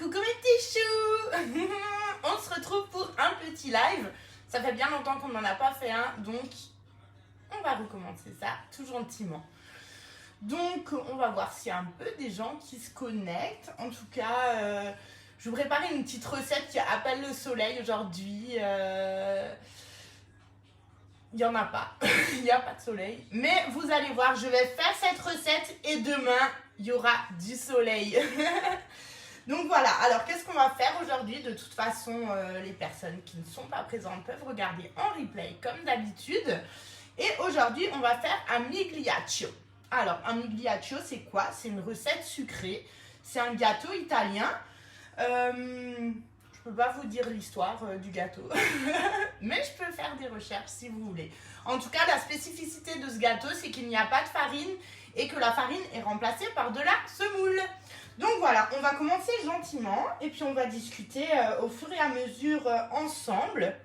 Coucou mes petits choux. On se retrouve pour un petit live. Ça fait bien longtemps qu'on n'en a pas fait un, donc on va recommencer ça tout gentiment. Donc on va voir s'il y a un peu des gens qui se connectent. En tout cas, je vous prépare une petite recette qui appelle le soleil aujourd'hui. Il n'y en a pas, il n'y a pas de soleil. Mais vous allez voir, je vais faire cette recette et demain, il y aura du soleil. Donc voilà, alors qu'est-ce qu'on va faire aujourd'hui? De toute façon, les personnes qui ne sont pas présentes peuvent regarder en replay comme d'habitude. Et aujourd'hui, on va faire un migliaccio. Alors, un migliaccio, c'est quoi? C'est une recette sucrée. C'est un gâteau italien. Je peux pas vous dire l'histoire du gâteau, mais je peux faire des recherches si vous voulez. En tout cas, la spécificité de ce gâteau, c'est qu'il n'y a pas de farine et que la farine est remplacée par de la semoule. Donc voilà, on va commencer gentiment et puis on va discuter au fur et à mesure ensemble.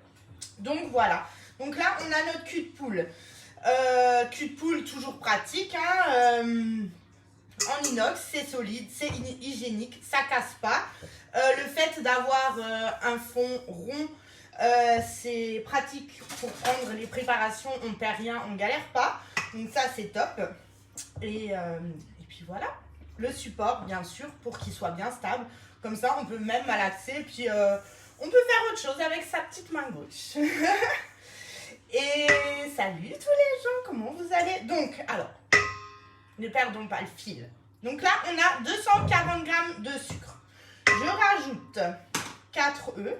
Donc voilà, donc là on a notre cul de poule. Cul de poule toujours pratique, hein, en inox, c'est solide, c'est hygiénique, ça casse pas. Le fait d'avoir un fond rond, c'est pratique pour prendre les préparations, on ne perd rien, on ne galère pas. Donc ça c'est top. Et puis voilà, le support bien sûr pour qu'il soit bien stable. Comme ça on peut même malaxer, puis on peut faire autre chose avec sa petite main gauche. Et salut tous les gens, comment vous allez? Donc alors, ne perdons pas le fil. Donc là on a 240 g de sucre. Je rajoute 4 œufs.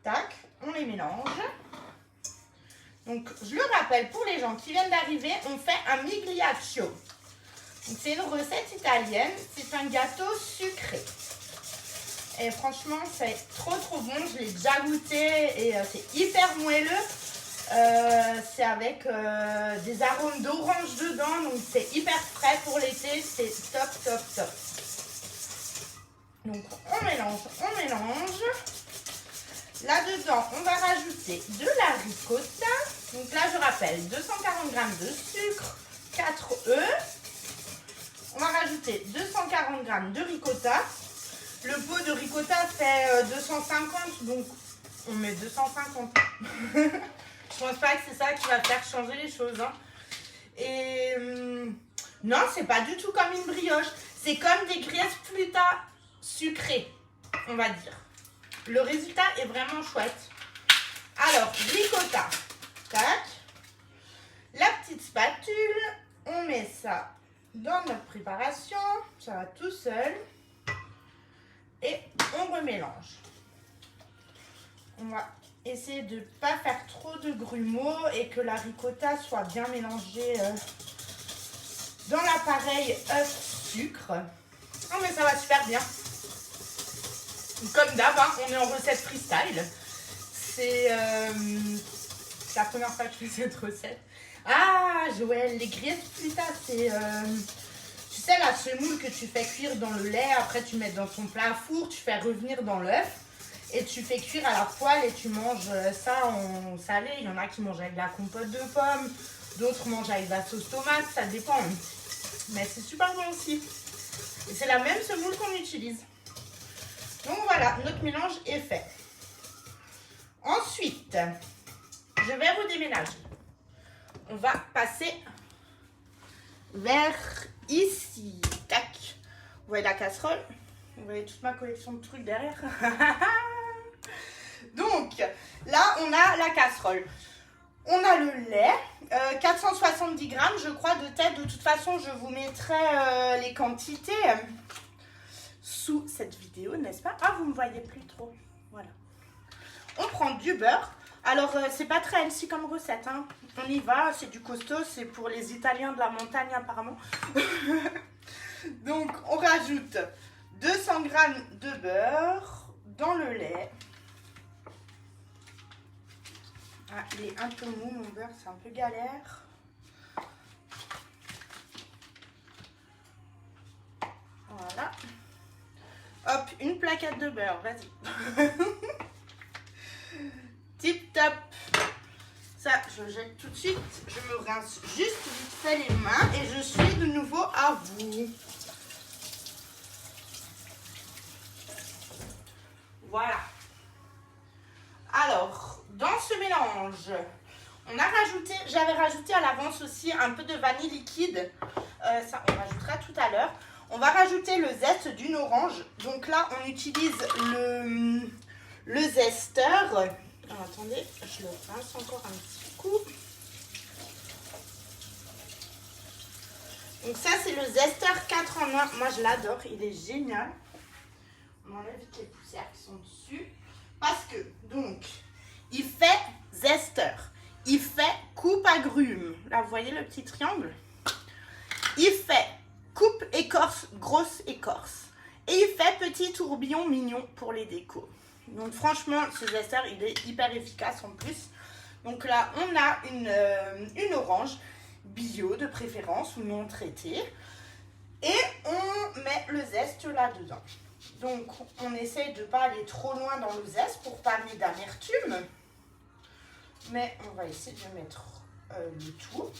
Tac, on les mélange. Donc, je le rappelle, pour les gens qui viennent d'arriver, on fait un migliaccio. Donc, c'est une recette italienne. C'est un gâteau sucré. Et franchement, c'est trop bon. Je l'ai déjà goûté et c'est hyper moelleux. C'est avec des arômes d'orange dedans. Donc, c'est hyper frais pour l'été. C'est top. Donc, on mélange. Là-dedans, on va rajouter de la ricotta. Donc là, je rappelle, 240 g de sucre, 4 œufs. On va rajouter 240 g de ricotta. Le pot de ricotta fait 250, donc on met 250. Je pense pas que c'est ça qui va faire changer les choses, hein. Et non, c'est pas du tout comme une brioche. C'est comme des griespluta sucrées, on va dire. Le résultat est vraiment chouette. Alors, ricotta. Tac. La petite spatule. On met ça dans notre préparation. Ça va tout seul. Et on remélange. On va essayer de ne pas faire trop de grumeaux et que la ricotta soit bien mélangée dans l'appareil œuf-sucre. Oh, mais ça va super bien. Comme d'hab, hein, on est en recette freestyle. C'est la première fois que je fais cette recette. Ah, Joël, les griespluta, c'est... tu sais, la semoule que tu fais cuire dans le lait, après tu mets dans ton plat à four, tu fais revenir dans l'œuf et tu fais cuire à la poêle et tu manges ça en salé. Il y en a qui mangent avec de la compote de pommes, d'autres mangent avec de la sauce tomate, ça dépend. Mais c'est super bon aussi. Et c'est la même semoule qu'on utilise. Donc voilà, notre mélange est fait. Ensuite, je vais redéménager. On va passer vers ici. Tac. Vous voyez la casserole? Vous voyez toute ma collection de trucs derrière. Donc, là, on a la casserole. On a le lait, 470 g, je crois, de tête. De toute façon, je vous mettrai les quantités sous cette vidéo, n'est-ce pas? Ah, vous ne me voyez plus trop. Voilà. On prend du beurre. Alors, c'est pas très healthy comme recette, hein. On y va, c'est du costaud, c'est pour les Italiens de la montagne apparemment. Donc, on rajoute 200 g de beurre dans le lait. Ah, il est un peu mou, mon beurre, c'est un peu galère. Voilà. Hop, une plaquette de beurre, vas-y. Tip top. Ça, je jette tout de suite. Je me rince juste vite fait les mains et je suis de nouveau à vous. Voilà. Alors, dans ce mélange, j'avais rajouté à l'avance aussi un peu de vanille liquide. Ça, on rajoutera tout à l'heure. On va rajouter le zeste d'une orange. Donc là, on utilise le zesteur. Alors, attendez, je le rince encore un petit coup. Donc ça, c'est le zesteur 4 en 1. Moi, je l'adore. Il est génial. On enlève vite les poussières qui sont dessus. Parce que, donc, il fait zesteur. Il fait coupe agrumes. Là, vous voyez le petit triangle? Il fait coupe écorce, grosse écorce. Et il fait petit tourbillon mignon pour les décos. Donc, franchement, ce zesteur, il est hyper efficace en plus. Donc là, on a une orange bio de préférence ou non traitée. Et on met le zeste là-dedans. Donc, on essaye de ne pas aller trop loin dans le zeste pour pas amener d'amertume. Mais on va essayer de mettre le tout.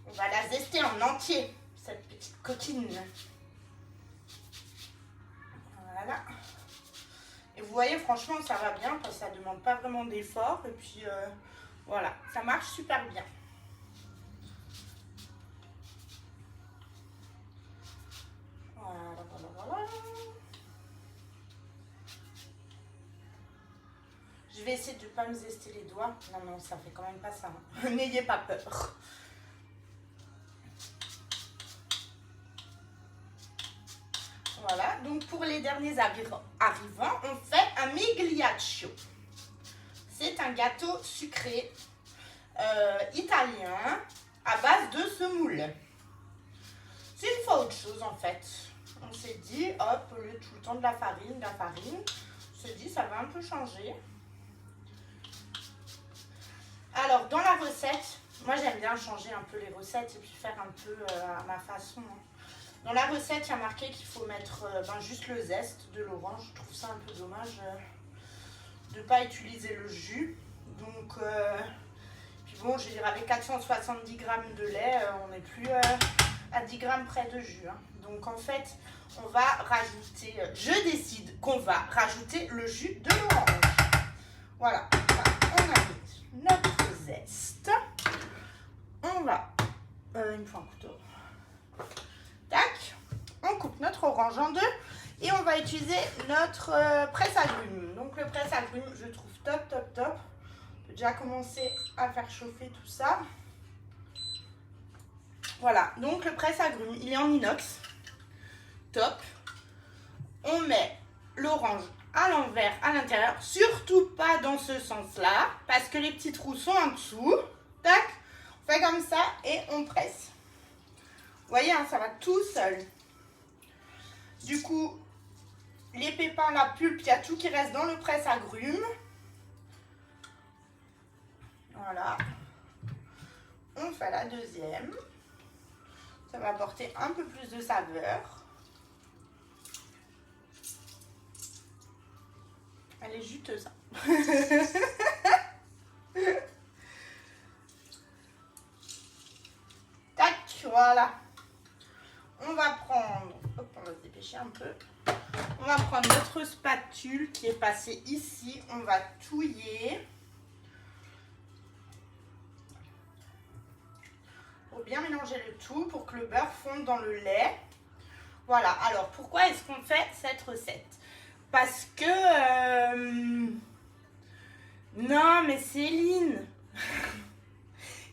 On va la zester en entier, cette petite coquine. Voilà. Et vous voyez, franchement, ça va bien parce que ça ne demande pas vraiment d'effort. Et puis, voilà, ça marche super bien. Voilà. Je vais essayer de ne pas me zester les doigts. Non, ça fait quand même pas ça. Hein. N'ayez pas peur. Voilà, donc pour les derniers arrivants, on fait un migliaccio. C'est un gâteau sucré italien à base de semoule. C'est une fois autre chose en fait. On s'est dit, hop, au lieu de tout le temps de la farine, on s'est dit, ça va un peu changer. Alors, dans la recette, moi j'aime bien changer un peu les recettes et puis faire un peu à ma façon. Dans la recette, il y a marqué qu'il faut mettre juste le zeste de l'orange. Je trouve ça un peu dommage de ne pas utiliser le jus. Donc, puis bon, je veux dire, avec 470 grammes de lait, on n'est plus à 10 grammes près de jus. Hein. Donc, en fait, on va rajouter, je décide qu'on va rajouter le jus de l'orange. Voilà, on a mis notre zeste. On va, il me faut un couteau. Tac, on coupe notre orange en deux et on va utiliser notre presse-agrumes. Donc le presse-agrumes, je trouve top. On peut déjà commencer à faire chauffer tout ça. Voilà, donc le presse-agrumes, il est en inox. Top. On met l'orange à l'envers, à l'intérieur. Surtout pas dans ce sens-là, parce que les petits trous sont en dessous. Tac, on fait comme ça et on presse. Vous voyez, hein, ça va tout seul. Du coup, les pépins, la pulpe, il y a tout qui reste dans le presse-agrumes. Voilà. On fait la deuxième. Ça va apporter un peu plus de saveur. Elle est juteuse. Tac, voilà. On va prendre, hop, on va se dépêcher un peu. On va prendre notre spatule qui est passée ici. On va touiller. Pour bien mélanger le tout, pour que le beurre fonde dans le lait. Voilà, alors pourquoi est-ce qu'on fait cette recette? Parce que... Non, mais Céline,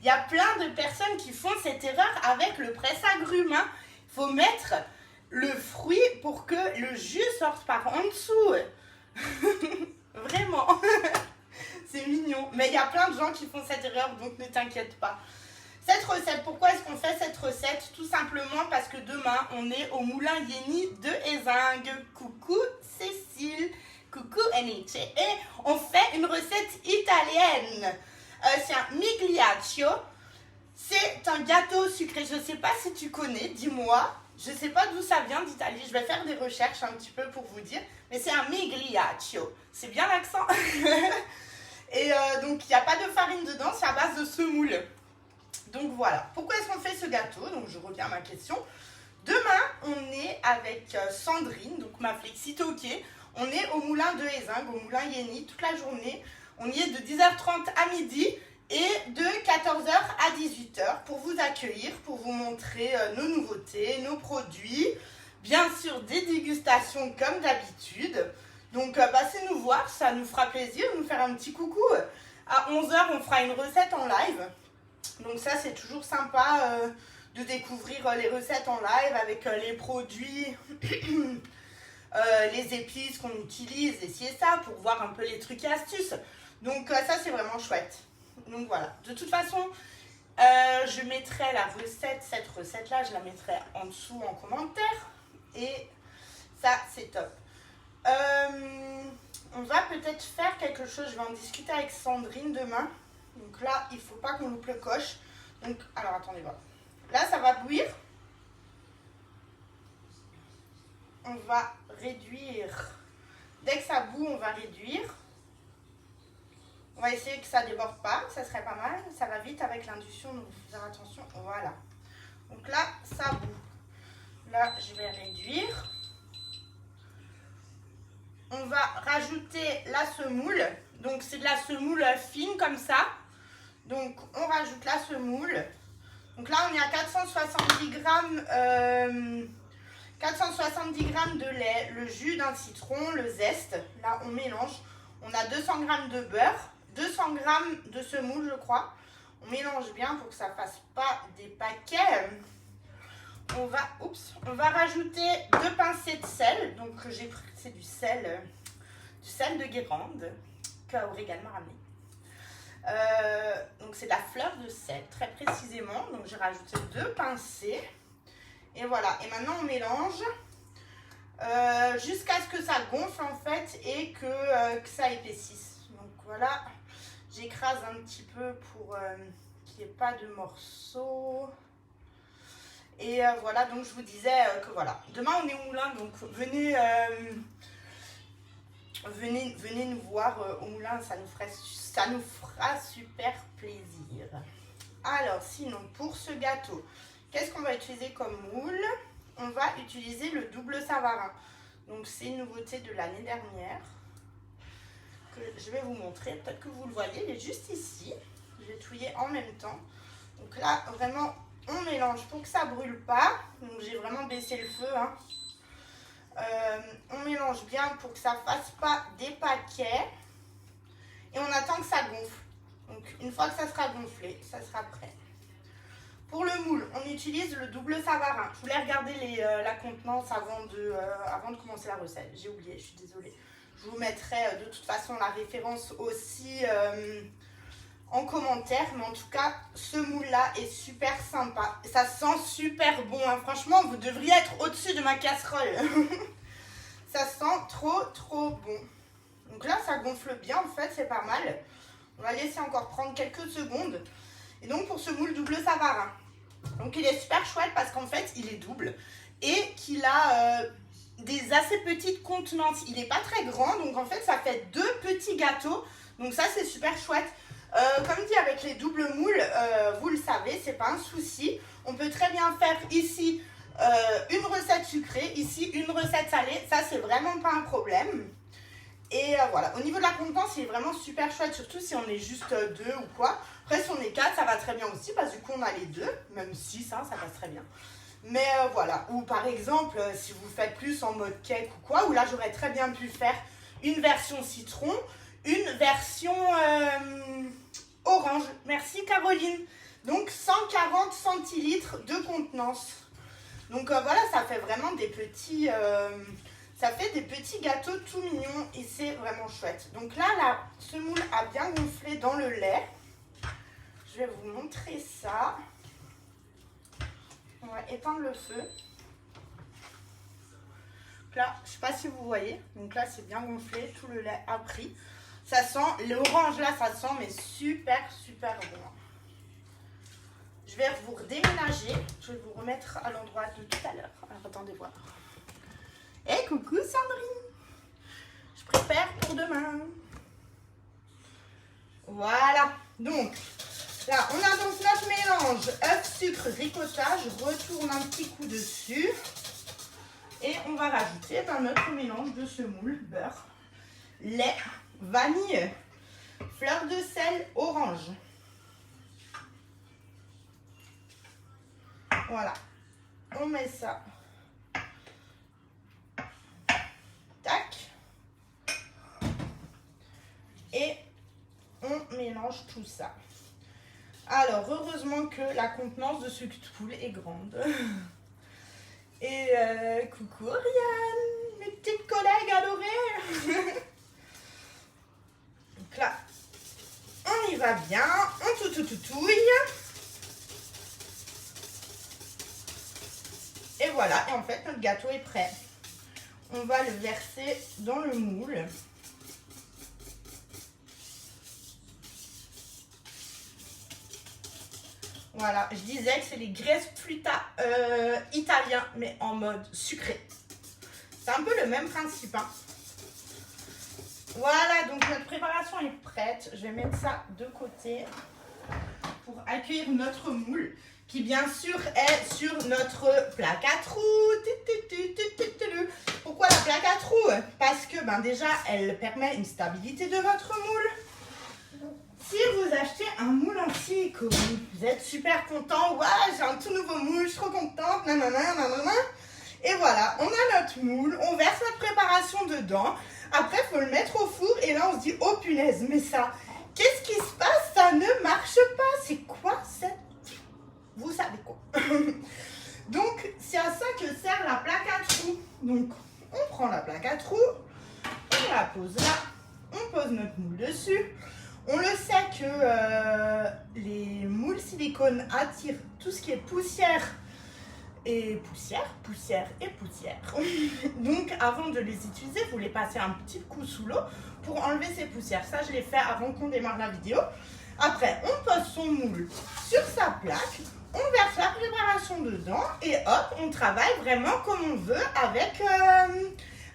il y a plein de personnes qui font cette erreur avec le presse-agrumes. Hein. Il faut mettre le fruit pour que le jus sorte par en dessous. Vraiment. C'est mignon. Mais il y a plein de gens qui font cette erreur, donc ne t'inquiète pas. Cette recette, pourquoi est-ce qu'on fait cette recette? Tout simplement parce que demain, on est au Moulin Ieni de Ézingues. Coucou Cécile, coucou Enice. Et on fait une recette italienne. C'est un migliaccio. C'est un gâteau sucré. Je ne sais pas si tu connais, dis-moi. Je ne sais pas d'où ça vient d'Italie. Je vais faire des recherches un petit peu pour vous dire. Mais c'est un migliaccio. C'est bien l'accent. Et donc, il n'y a pas de farine dedans. C'est à base de semoule. Donc voilà, pourquoi est-ce qu'on fait ce gâteau? Donc je reviens à ma question. Demain, on est avec Sandrine, donc ma flexitoquée. On est au moulin de Ézingues, au moulin Yéni, toute la journée. On y est de 10h30 à midi et de 14h à 18h pour vous accueillir, pour vous montrer nos nouveautés, nos produits. Bien sûr, des dégustations comme d'habitude. Donc, passez nous voir, ça nous fera plaisir de nous faire un petit coucou. À 11h, on fera une recette en live. Donc ça, c'est toujours sympa de découvrir les recettes en live avec les produits, les épices qu'on utilise, et ci et ça, pour voir un peu les trucs et astuces. Donc ça, c'est vraiment chouette. Donc voilà. De toute façon, je mettrai la recette, cette recette-là, je la mettrai en dessous en commentaire. Et ça, c'est top. On va peut-être faire quelque chose, je vais en discuter avec Sandrine demain. Donc là, il ne faut pas qu'on loupe le coche. Donc, alors attendez voir. Là, ça va bouillir. On va réduire. Dès que ça bout, on va réduire. On va essayer que ça ne déborde pas, ça serait pas mal. Ça va vite avec l'induction, donc il faut faire attention. Voilà. Donc là, ça bout. Là, je vais réduire. On va rajouter la semoule. Donc, c'est de la semoule fine comme ça. Donc, on rajoute la semoule. Donc là, on est à 470 grammes, 470 grammes de lait, le jus d'un citron, le zeste. Là, on mélange. On a 200 grammes de beurre, 200 grammes de semoule, je crois. On mélange bien pour que ça ne fasse pas des paquets. On va rajouter 2 pincées de sel. Donc, j'ai pris, c'est du sel de Guérande qu'Aurégane m'a ramené. Donc c'est de la fleur de sel très précisément, donc j'ai rajouté 2 pincées et voilà. Et maintenant on mélange jusqu'à ce que ça gonfle en fait et que ça épaississe. Donc voilà, j'écrase un petit peu pour qu'il n'y ait pas de morceaux. Et voilà, donc je vous disais que voilà, demain on est au moulin, donc venez nous voir au moulin, ça nous fera super plaisir. Alors sinon, pour ce gâteau, qu'est-ce qu'on va utiliser comme moule? On va utiliser le double Savarin. Donc c'est une nouveauté de l'année dernière que je vais vous montrer. Peut-être que vous le voyez, il est juste ici. Je vais touiller en même temps. Donc là, vraiment, on mélange pour que ça ne brûle pas. Donc j'ai vraiment baissé le feu, hein. On mélange bien pour que ça ne fasse pas des paquets et on attend que ça gonfle. Donc une fois que ça sera gonflé, ça sera prêt. Pour le moule, on utilise le double Savarin. Je voulais regarder la contenance avant de commencer la recette. J'ai oublié, je suis désolée. Je vous mettrai de toute façon la référence aussi en commentaire. Mais en tout cas, ce moule-là est super sympa. Ça sent super bon, hein. Franchement, vous devriez être au-dessus de ma casserole. Ça sent trop bon. Donc là, ça gonfle bien, en fait, c'est pas mal. On va laisser encore prendre quelques secondes. Et donc, pour ce moule double Savarin. Donc, il est super chouette parce qu'en fait, il est double. Et qu'il a des assez petites contenances. Il n'est pas très grand, donc en fait, ça fait 2 petits gâteaux. Donc ça, c'est super chouette. Comme dit, avec les doubles moules, vous le savez, c'est pas un souci. On peut très bien faire ici une recette sucrée, ici une recette salée. Ça, c'est vraiment pas un problème. Et voilà, au niveau de la contenance, il est vraiment super chouette, surtout si on est juste 2 ou quoi. Après, si on est 4, ça va très bien aussi, parce que du coup, on a les 2, même 6, hein, ça passe très bien. Mais voilà, ou par exemple, si vous faites plus en mode cake ou quoi, ou là, j'aurais très bien pu faire une version citron, une version orange. Merci Caroline. Donc, 140 centilitres de contenance. Donc voilà, ça fait vraiment des petits... ça fait des petits gâteaux tout mignons et c'est vraiment chouette. Donc là, la semoule a bien gonflé dans le lait. Je vais vous montrer ça. On va éteindre le feu. Donc là, je ne sais pas si vous voyez. Donc là, c'est bien gonflé. Tout le lait a pris. Ça sent, l'orange là, ça sent mais super bon. Je vais vous redéménager. Je vais vous remettre à l'endroit de tout à l'heure. Alors, attendez voir. Et coucou Sandrine. Je prépare pour demain. Voilà. Donc, là, on a donc notre mélange œuf, sucre, ricotta. Je retourne un petit coup dessus. Et on va rajouter notre mélange de semoule, beurre, lait, vanille, fleur de sel, orange. Voilà, on met ça. Tac. Et on mélange tout ça. Alors, heureusement que la contenance de ce poule est grande. Et coucou Oriane, mes petites collègues adorées. Donc là, on y va bien, on touille. Et voilà, et en fait notre gâteau est prêt. On va le verser dans le moule. Voilà, je disais que c'est les grapefruita italiens, mais en mode sucré. C'est un peu le même principe. Hein. Voilà, donc notre préparation est prête. Je vais mettre ça de côté pour accueillir notre moule, qui bien sûr est sur notre plaque à trous. Pourquoi la plaque à trous? Parce que déjà, elle permet une stabilité de votre moule. Si vous achetez un moule en silicone, vous êtes super content, ouais, j'ai un tout nouveau moule, je suis trop contente, nanana, nanana. Et voilà, on a notre moule, on verse notre préparation dedans. Après, il faut le mettre au four et là, on se dit, oh punaise, mais ça, qu'est-ce qui se passe? Ça ne marche pas. C'est quoi cette... Vous savez quoi? Donc, c'est à ça que sert la plaque à trous. Donc, on prend la plaque à trous, on la pose là, on pose notre moule dessus. On le sait que les moules silicone attirent tout ce qui est poussière et poussière. Donc, avant de les utiliser, vous les passez un petit coup sous l'eau pour enlever ces poussières. Ça, je l'ai fait avant qu'on démarre la vidéo. Après, on pose son moule sur sa plaque, on verse la préparation dedans et hop, on travaille vraiment comme on veut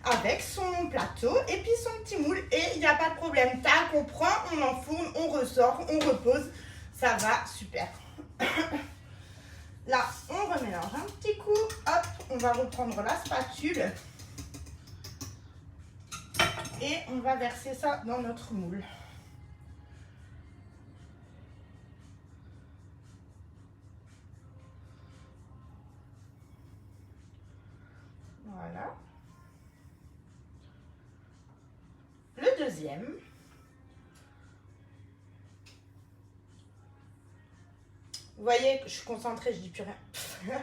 avec son plateau et puis son petit moule et il n'y a pas de problème. Tac, on prend, on enfourne, on ressort, on repose. Ça va super. Là, on remélange un petit coup. Hop, on va reprendre la spatule. Et on va verser ça dans notre moule. Voilà. Le deuxième. Vous voyez que je suis concentrée, je dis plus rien.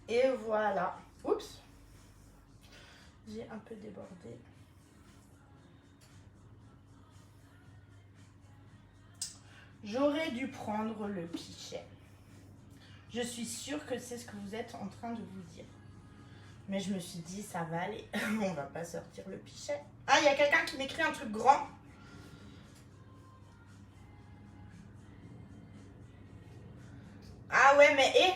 Et voilà. Oups. J'ai un peu débordé. J'aurais dû prendre le pichet. Je suis sûre que c'est ce que vous êtes en train de vous dire. Mais je me suis dit, ça va aller. On va pas sortir le pichet. Ah, il y a quelqu'un qui m'écrit un truc grand. Ah ouais, mais hé,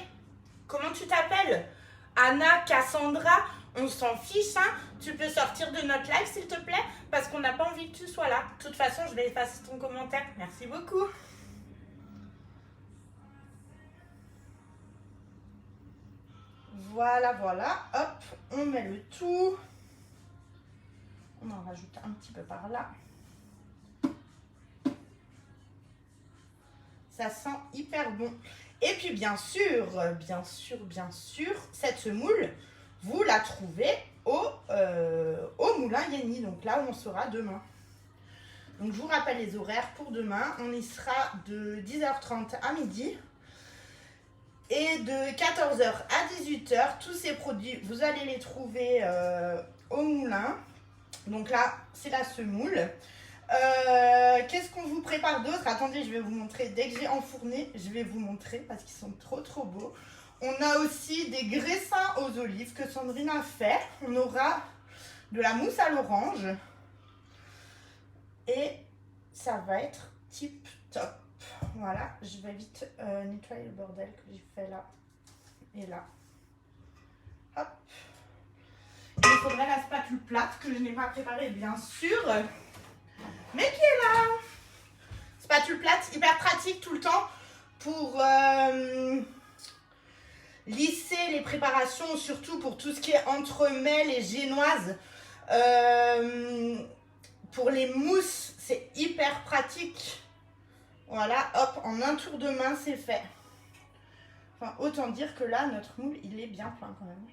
comment tu t'appelles? Anna, Cassandra, on s'en fiche, hein. Tu peux sortir de notre live, s'il te plaît, parce qu'on n'a pas envie que tu sois là. De toute façon, je vais effacer ton commentaire. Merci beaucoup. Voilà, voilà. Hop, on met le tout. On en rajoute un petit peu par là. Ça sent hyper bon. Et puis bien sûr, cette semoule, vous la trouvez au Moulin Yenny. Donc là où on sera demain. Donc je vous rappelle les horaires pour demain. On y sera de 10h30 à midi. Et de 14h à 18h, tous ces produits, vous allez les trouver au moulin. Donc là, c'est la semoule. Qu'est-ce qu'on vous prépare d'autre? Attendez, je vais vous montrer. Dès que j'ai enfourné, je vais vous montrer parce qu'ils sont trop beaux. On a aussi des graissins aux olives que Sandrine a fait. On aura de la mousse à l'orange. Et ça va être tip top. Voilà, je vais vite nettoyer le bordel que j'ai fait là et là. Hop. Et il faudrait la spatule plate que je n'ai pas préparée, bien sûr, mais qui est là. Spatule plate, hyper pratique tout le temps pour lisser les préparations, surtout pour tout ce qui est entremets, et génoises. Pour les mousses, c'est hyper pratique. Voilà, hop, en un tour de main, c'est fait. Enfin, autant dire que là, notre moule, il est bien plein quand même.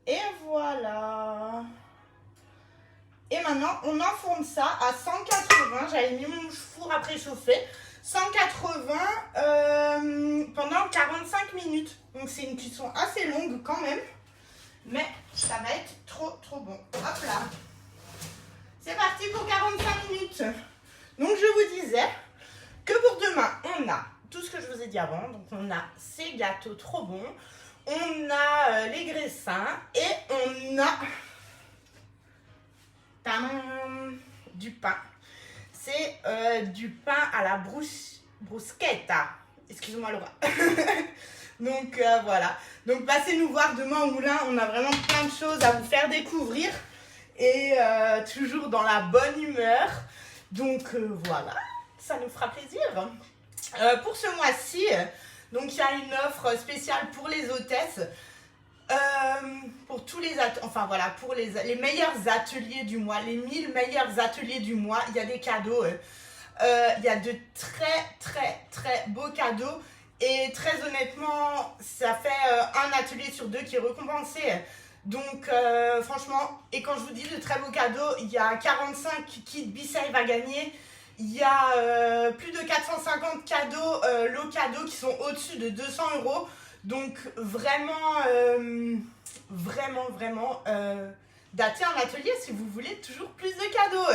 Et voilà. Et maintenant, on enfourne ça à 180. J'avais mis mon four à préchauffer. 180 pendant 45 minutes. Donc, c'est une cuisson assez longue quand même. Mais ça va être trop bon. Hop là. C'est parti pour 45 minutes. Donc, je vous disais que pour demain, on a tout ce que je vous ai dit avant. Donc, on a ces gâteaux trop bons. On a les graissins. Et on a du pain. C'est du pain à la bruschetta. Excusez-moi Laura. Donc voilà. Donc passez nous voir demain au moulin. On a vraiment plein de choses à vous faire découvrir. Et toujours dans la bonne humeur. Donc voilà. Ça nous fera plaisir. Pour ce mois-ci, donc il y a une offre spéciale pour les hôtesses. Pour tous les enfin voilà, pour les meilleurs ateliers du mois, les 1000 meilleurs ateliers du mois, il y a des cadeaux. Il y a de très beaux cadeaux. Et très honnêtement, ça fait un atelier sur 2 qui est récompensé. Donc franchement, et quand je vous dis de très beaux cadeaux, il y a 45 kits B-Save à gagner. Il y a plus de 450 cadeaux, lots cadeaux qui sont au-dessus de 200 €. Donc vraiment, datez un atelier si vous voulez toujours plus de cadeaux.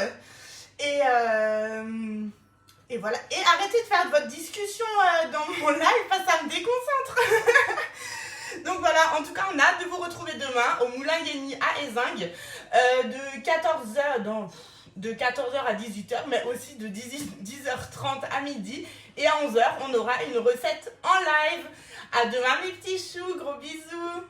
Et voilà. Et arrêtez de faire votre discussion dans mon live parce que ça me déconcentre. Donc voilà, en tout cas, on a hâte de vous retrouver demain au Moulin Yenny à Ézingues de 14h à 18h, mais aussi de 10h30 à midi. Et à 11h, on aura une recette en live. À demain mes petits choux, gros bisous.